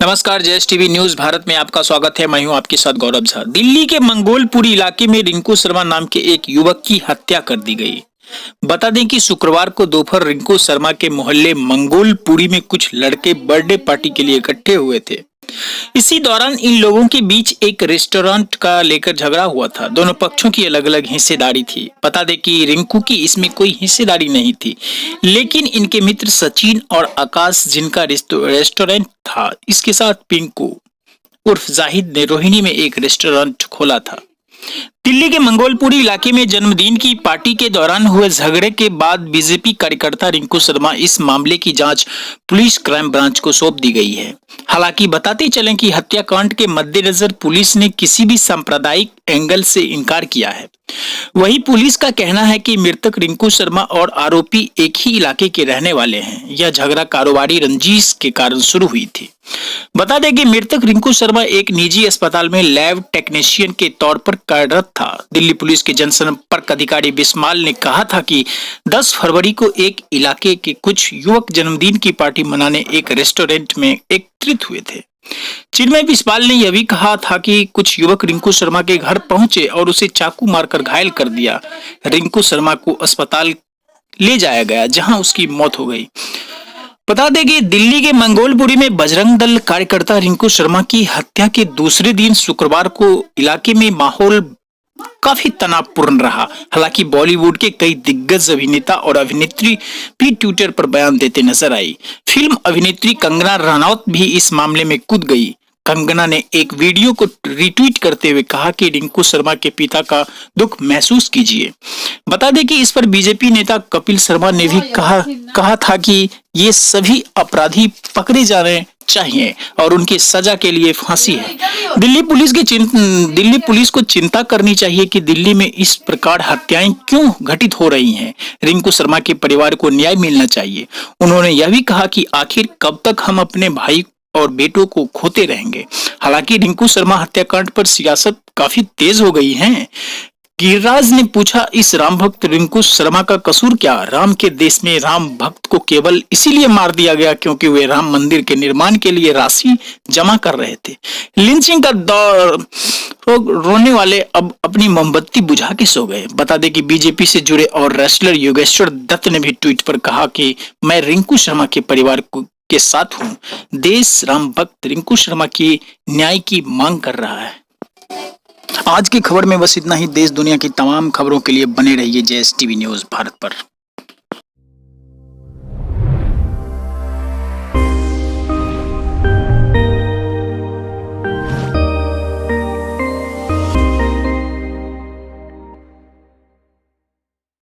नमस्कार, जयस TV news Bharat में आपका स्वागत है। मैं हूं आपके साथ गौरव झा। दिल्ली के मंगोलपुरी इलाके में रिंकू शर्मा नाम के एक युवक की हत्या कर दी गई। बता दें कि शुक्रवार को दोपहर रिंकू शर्मा के मोहल्ले मंगोलपुरी में कुछ लड़के बर्थडे पार्टी के लिए इकट्ठे हुए थे। इसी दौरान इन लोगों के बीच एक रेस्टोरेंट का लेकर झगड़ा हुआ था। दोनों पक्षों की अलग अलग हिस्सेदारी थी। बता दें कि रिंकू की इसमें कोई हिस्सेदारी नहीं थी, लेकिन इनके मित्र सचिन और आकाश, जिनका रेस्टोरेंट था, इसके साथ पिंकू उर्फ जाहिद ने रोहिणी में एक रेस्टोरेंट खोला था। दिल्ली के मंगोलपुरी इलाके में जन्मदिन की पार्टी के दौरान हुए झगड़े के बाद बीजेपी कार्यकर्ता रिंकू शर्मा इस मामले की जांच पुलिस क्राइम ब्रांच को सौंप दी गई है। हालांकि बताते चलें कि हत्याकांड के मद्देनजर पुलिस ने किसी भी सांप्रदायिक एंगल से इनकार किया है। वहीं पुलिस का कहना है कि मृतक रिंकू शर्मा और आरोपी एक ही इलाके के रहने वाले हैं। यह झगड़ा कारोबारी रंजिश के कारण शुरू हुई थी। बता दें कि मृतक रिंकू शर्मा एक निजी अस्पताल में लैब टेक्नीशियन के तौर पर कार्यरत था। दिल्ली पुलिस के जनसंपर्क अधिकारी बिस्माल ने कहा था कि 10 फरवरी को एक इलाके के कुछ युवक जन्मदिन की पार्टी मनाने एक रेस्टोरेंट में एकत्रित हुए थे। चिन्मय बिस्माल ने यह भी कहा था कि कुछ युवक रिंकू शर्मा के घर पहुंचे और उसे चाकू मारकर घायल कर दिया। रिंकू शर्मा को अस्पताल ले जाया गया, जहां उसकी मौत हो गई। बता दें कि दिल्ली के मंगोलपुरी में बजरंग दल कार्यकर्ता रिंकू शर्मा की हत्या के दूसरे दिन शुक्रवार को इलाके में माहौल काफी तनावपूर्ण रहा। हालांकि बॉलीवुड के कई दिग्गज अभिनेता और अभिनेत्री भी ट्विटर पर बयान देते नजर आई। फिल्म अभिनेत्री कंगना रनौत भी इस मामले में कूद गई। कंगना ने एक वीडियो को रिट्वीट करते हुए कहा कि रिंकू शर्मा के पिता का दुख महसूस कीजिए। बता दें कि इस पर बीजेपी नेता कपिल शर्मा ने भी कहा था कि ये सभी अपराधी पकड़े जाने चाहिए और उनकी सजा के लिए फांसी है। दिल्ली पुलिस को चिंता करनी चाहिए कि दिल्ली में इस प्रकार हत्याएं क्यों घटित हो रही हैं। रिंकू शर्मा के परिवार को न्याय मिलना चाहिए। उन्होंने यह भी कहा कि आखिर कब तक हम अपने भाई और बेटों को खोते रहेंगे। हालांकि रिंकू शर्मा हत्याकांड पर सियासत काफी तेज हो गई है। गिरिराज ने पूछा, इस राम भक्त रिंकू शर्मा का कसूर क्या? राम के देश में राम भक्त को केवल इसीलिए मार दिया गया क्योंकि वे राम मंदिर के निर्माण के लिए राशि जमा कर रहे थे। लिंचिंग का दौर रोने वाले अब अपनी मोमबत्ती बुझा के सो गए। बता दें कि बीजेपी से जुड़े और रेसलर योगेश्वर दत्त ने भी ट्वीट पर कहा कि मैं रिंकू शर्मा के परिवार के साथ हूं। देश राम भक्त रिंकू शर्मा की न्याय की मांग कर रहा है। आज की खबर में बस इतना ही। देश दुनिया की तमाम खबरों के लिए बने रहिए जयस टीवी न्यूज भारत पर।